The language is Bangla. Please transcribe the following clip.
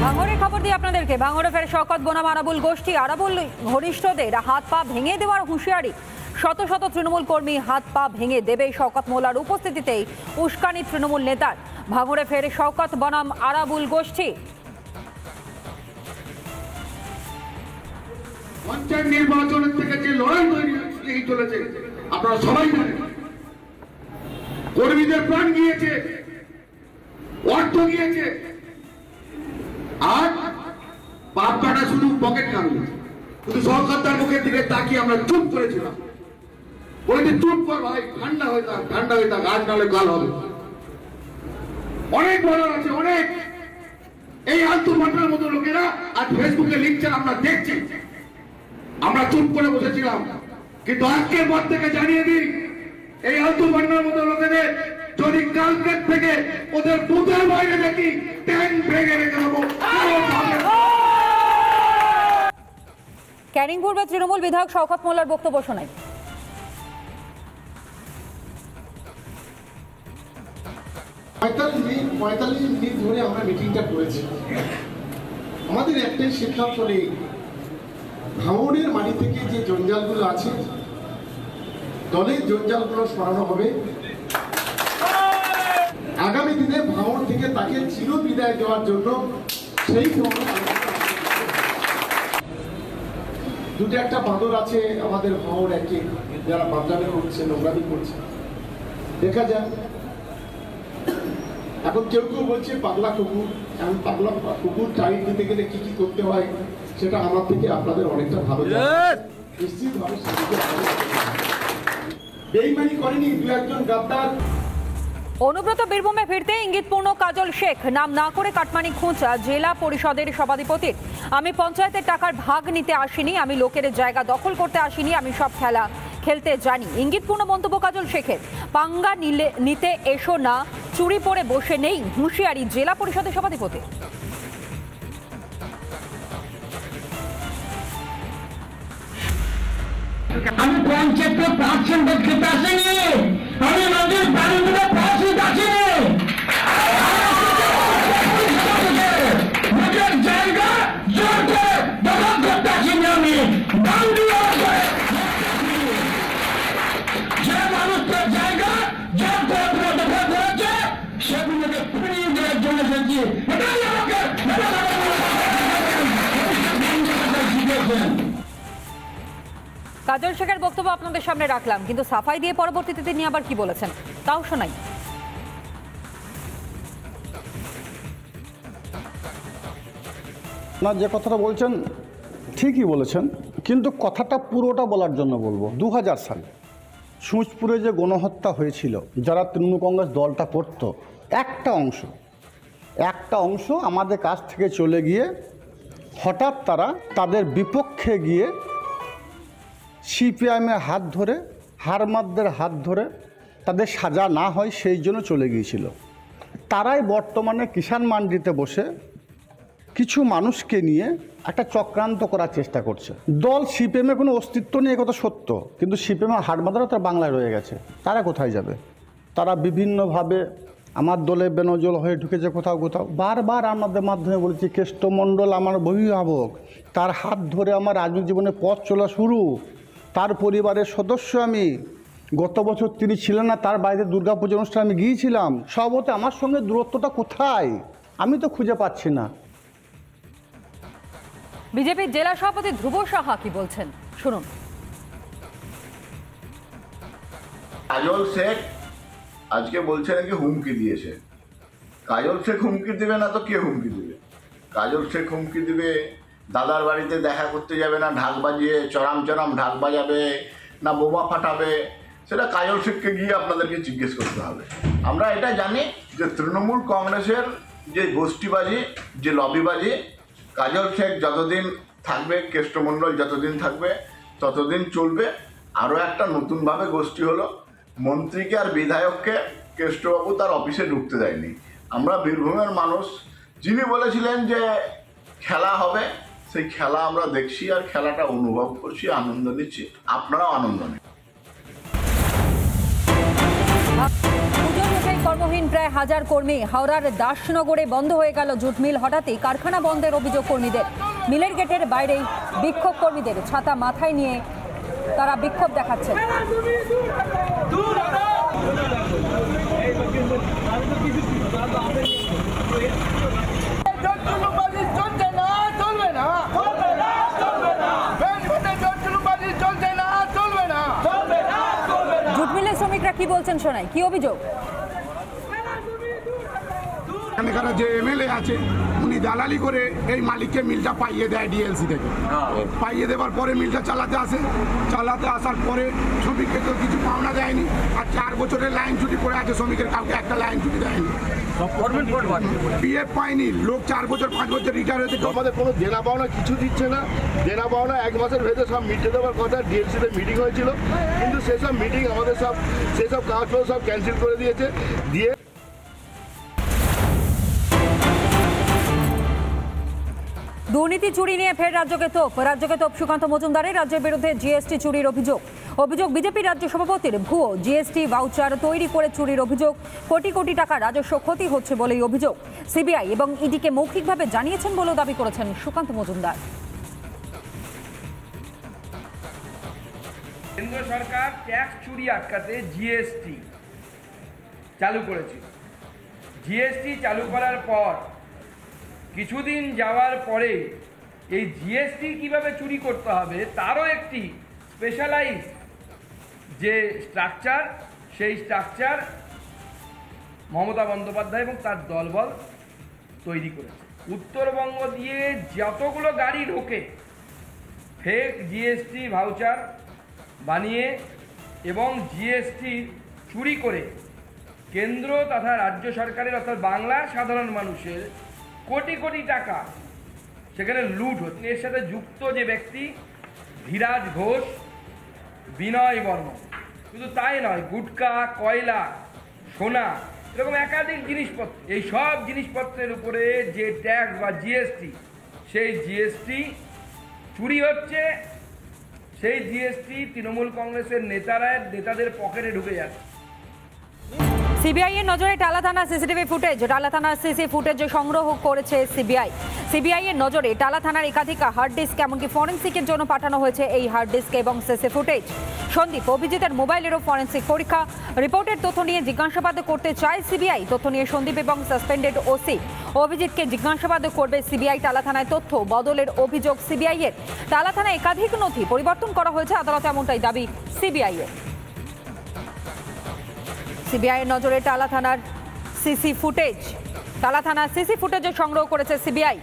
ভাঙড়ের খবর দিয়ে আপনাদেরকে। ভাঙড়ে ফের শওকত বনাম আরাবুল গোষ্ঠী। আরাবুল ঘনিষ্ঠদের হাত পা ভেঙে দেওয়ার হুঁশিয়ারি। শত শত তৃণমূল কর্মী হাত পা ভেঙে দেবে শওকত মোল্লার উপস্থিতিতেই উস্কানি তৃণমূল নেতার। ভাঙড়ে ফের শওকত বনাম আরাবুল গোষ্ঠী। পঞ্চায়েত নির্বাচনের থেকে যে লড়াই তৈরি চলেছে আপনারা সবাই জানেন। কর্মীদের প্রাণ গিয়েছে, অর্থ গিয়েছে, আর বাপটা শুধু পকেট কামড়ে। শুধু সরকার মুখের দিকে তাকিয়ে আমরা চুপ করেছিলাম। বলেছে চুপ কর ভাই, ঠান্ডা হয়ে থাক, ঠান্ডা হয়ে থাক, আজ নাহলে কাল হবে। অনেক বলার আছে, অনেক। এই আলতু মাটার মতো লোকেরা আজ ফেসবুকে লিখছেন, আমরা দেখছি। আমরা চুপ করে বসেছিলাম, কিন্তু আজকের পর থেকে জানিয়ে দিই, এই আলতু মাটার মতো লোকেদের যদি কালকের থেকে ওদের বুথের বাইরে দেখি, ট্যাঙ্ক ভেঙে রেখে দেবো। ক্যানিং পূর্বে তৃণমূল বিধায়ক শওকত মোল্লার বক্তব্য শোনাই। 45 মিনিট ধরে আমরা মিটিংটা করেছি। আমাদের একটাই সিদ্ধান্ত নেই, ভাঙড়ের মাটি থেকে যে জঞ্জালগুলো আছে, দলের জঞ্জালগুলো সরানো হবে। আগামী দিনে ভাঙড় থেকে তাকে চির বিদায় দেওয়ার জন্য সেই দুটো একটা বাঁদর আছে আমাদের ভাঙড় একে, যারা বাদলামি করছে, নোংরামি করছে। দেখা যায় এখন কেউ কেউ বলছে পাগলা কুকুর। এখন পাগলা কুকুর টাইট দিতে গেলে কি কি করতে হয় সেটা আমার থেকে আপনাদের অনেকটা ভালো নিশ্চিতভাবে বেইমানি করেনি দু একজন গাদ্দার। অনুব্রত বীরভূমে ফিরতে ইঙ্গিতপূর্ণ কাজল শেখ। নাম না করে কাটমানি খোঁচা জেলা পরিষদের সভাধিপতির। আমি পঞ্চায়েতের টাকার ভাগ নিতে আসিনি, আমি লোকের জায়গা দখল করতে আসিনি, আমি সব খেলা খেলতে জানি। ইঙ্গিতপূর্ণ মন্তব্য কাজল শেখের। পাঙ্গা নিতে এসো না, চুরি পরে বসে নেই, হুঁশিয়ারি জেলা পরিষদের সভাধিপতি। আমি পঞ্চায়েতের 5% খেতে আসিনি, আমি নদীর বাড়িগুলো পৌঁছে আসিনি। নিজের জায়গা জোর করে দখল করতে আসিনি। আমি যে মানুষের জায়গা জোর করে দখল করেছে সেগুলোকে ফিরিয়ে দেওয়ার জন্য এসেছি। এটাই আমাকে শিখেছেন। কাজল শেখের বক্তব্য আপনাদের সামনে রাখলাম, কিন্তু সাফাই দিয়ে পরবর্তীতে তিনি আবার কি বলেছেন তাও শোনাই। না, যে কথাটা বলছেন ঠিকই বলেছেন, কিন্তু কথাটা পুরোটা বলার জন্য বলবো। 2000 সালে সুঁচপুরে যে গণহত্যা হয়েছিল, যারা তৃণমূল কংগ্রেস দলটা করত, একটা অংশ আমাদের কাছ থেকে চলে গিয়ে হঠাৎ তারা তাদের বিপক্ষে গিয়ে সিপিআইএমের হাত ধরে, হারমাদদের হাত ধরে তাদের সাজা না হয় সেই জন্য চলে গিয়েছিল। তারাই বর্তমানে কিষাণ মান্ডিতে বসে কিছু মানুষকে নিয়ে একটা চক্রান্ত করার চেষ্টা করছে। দল সিপিএমের কোনো অস্তিত্ব নেই, কথা সত্য, কিন্তু সিপিএমের হারমাদারও তার বাংলায় রয়ে গেছে। তারা কোথায় যাবে? তারা বিভিন্নভাবে আমার দলে বেনজল হয়ে ঢুকেছে কোথাও কোথাও। বারবার আমাদের মাধ্যমে বলেছি, কেষ্টমণ্ডল আমার অভিভাবক, তার হাত ধরে আমার রাজনৈতিক জীবনে পথ চলা শুরু, তার পরিবারের সদস্য আমি। গত বছর তিনি ছিলেন না, তার বাড়িতে দুর্গাপুজো অনুষ্ঠানে আমি গিয়েছিলাম। সবতে আমার সঙ্গে দূরত্বটা কোথায় আমি তো খুঁজে পাচ্ছি না। বিজেপির জেলা সভাপতি ধ্রুব সাহা কি বলছেন শুনুন। কাজল শেখ আজকে বলছে নাকি হুমকি দিয়েছে। কাজল শেখ হুমকি দিবে না তো কে হুমকি দিবে? কাজল শেখ হুমকি দিবে, দাদার বাড়িতে দেখা করতে যাবে না ঢাক বাজিয়ে, চরাম ঢাক বাজাবে না বোমা ফাটাবে, সেটা কাজল শেখকে গিয়ে আপনাদেরকে জিজ্ঞেস করতে হবে। আমরা এটা জানি যে তৃণমূল কংগ্রেসের যে গোষ্ঠীবাজি, যে লবিবাজি, কাজল শেখ যতদিন থাকবে, কেষ্টমণ্ডল যতদিন থাকবে ততদিন চলবে। আরও একটা নতুনভাবে গোষ্ঠী হলো, মন্ত্রীকে আর বিধায়ককে কেষ্টবাবু তার অফিসে ঢুকতে দেয়নি। আমরা বীরভূমের মানুষ, যিনি বলেছিলেন যে খেলা হবে, সেই খেলা আমরা দেখছি আর খেলাটা অনুভব করছি, আনন্দ নিচ্ছি। আপনারাও আনন্দ নিন। কর্মহীন প্রায় 1000 কর্মী। হাওড়ার দাসনগরে বন্ধ হয়ে গেল জুট মিল। হঠাৎই কারখানা বন্ধের অভিযোগ কর্মীদের। মিলের গেটের বাইরেই বিক্ষোভ কর্মীদের, ছাতা মাথায় নিয়ে তারা বিক্ষোভ দেখাচ্ছেন। জুট মিলের শ্রমিকরা কি বলছেন শোনাই, কি অভিযোগ? এখানকার যে এমএলএ আছে উনি দালালি করে এই মালিককে মিলটা পাইয়ে দেয় ডিএলসি থেকে। পাইয়ে দেওয়ার পরে মিলটা চালাতে আসার পরে শ্রমিককে তো কিছু পাওনা দেয়নি। আর 4 বছরের লাইন ছুটি পড়ে আছে, শ্রমিকের কাউকে একটা লাইন ছুটি দেয়নি। পিএফ পায়নি লোক, 4 বছর 5 বছর রিটায়ার হয়েছে। আমাদের কোনো দেনা পাওনা কিছু দিচ্ছে না। দেনা পাওনা 1 মাসের ভেতরে সব মিটে দেওয়ার কথা। ডিএলসিতে মিটিং হয়েছিল, কিন্তু সেসব মিটিং আমাদের সেসব কাগজপত্র সব ক্যান্সেল করে দিয়েছে। দিয়ে দুর্নীতি চুরি নিয়ে ফের রাজ্যকে তোপ সুকান্ত মজুমদারের। রাজ্যের বিরুদ্ধে জিএসটি চুরির অভিযোগ বিজেপি রাজ্য সভাপতির। ভুয়ো জিএসটি ভাউচার তৈরি করে চুরির অভিযোগ। কোটি কোটি টাকা রাজস্ব ক্ষতি হচ্ছে বলেই অভিযোগ। সিবিআই এবং ইডিকে মৌখিকভাবে জানিয়েছেন বলেও দাবি করেছেন সুকান্ত মজুমদার। কেন্দ্র সরকার ট্যাক্স চুরি আটকাতে জিএসটি চালু করেছিল। জিএসটি চালু করার পর কিছুদিন যাওয়ার পরে এই জিএসটি কিভাবে চুরি করতে হবে তারও একটি স্পেশালাইজ যে স্ট্রাকচার, সেই স্ট্রাকচার মমতা বন্দ্যোপাধ্যায় এবং তার দলবল তৈরি করেছে। উত্তরবঙ্গ দিয়ে যতগুলো গাড়ি ঢোকে ফেক জিএসটি ভাউচার বানিয়ে এবং জিএসটি চুরি করে কেন্দ্র তথা রাজ্য সরকারের অর্থাৎ বাংলার সাধারণ মানুষের কোটি কোটি টাকা সেখানে লুট হচ্ছে। এর সাথে যুক্ত যে ব্যক্তি ধীরাজ ঘোষ, বিনয় বর্মন, শুধু তাই নয়, গুটকা, কয়লা, সোনা, এরকম একাধিক জিনিসপত্র, এই সব জিনিসপত্রের উপরে যে ট্যাক্স বা জিএসটি, সেই জিএসটি চুরি হচ্ছে। সেই জিএসটি তৃণমূল কংগ্রেসের নেতাদের পকেটে ঢুকে যাচ্ছে। সিবিআই এর নজরে টালা থানার সিসিটিভি ফুটেজ। টালা থানার সিসি ফুটেজ সংগ্রহ করেছে সিবিআই এর নজরে টালা থানার একাধিক হার্ড ডিস্ক, এমনকি ফরেন্সিকের জন্য পাঠানো হয়েছে এই হার্ড ডিস্ক এবং সিসি ফুটেজ। সন্দীপ অভিজিতের মোবাইলেরও ফরেন্সিক পরীক্ষা। রিপোর্টের তথ্য নিয়ে জিজ্ঞাসাবাদ করতে চায় সিবিআই। তথ্য নিয়ে সন্দীপ এবং সাসপেন্ডেড ওসি অভিজিৎকে জিজ্ঞাসাবাদ করবে সিবিআই। টালা থানায় তথ্য বদলের অভিযোগ সিবিআই এর। টালা থানায় একাধিক নথি পরিবর্তন করা হয়েছে আদালতে, এমনটাই দাবি সিবিআই এর। সিবিআই এর নজরে টালা থানার সিসি ফুটেজ। টালা থানার সিসি ফুটেজ সংগ্রহ করেছে সিবিআই।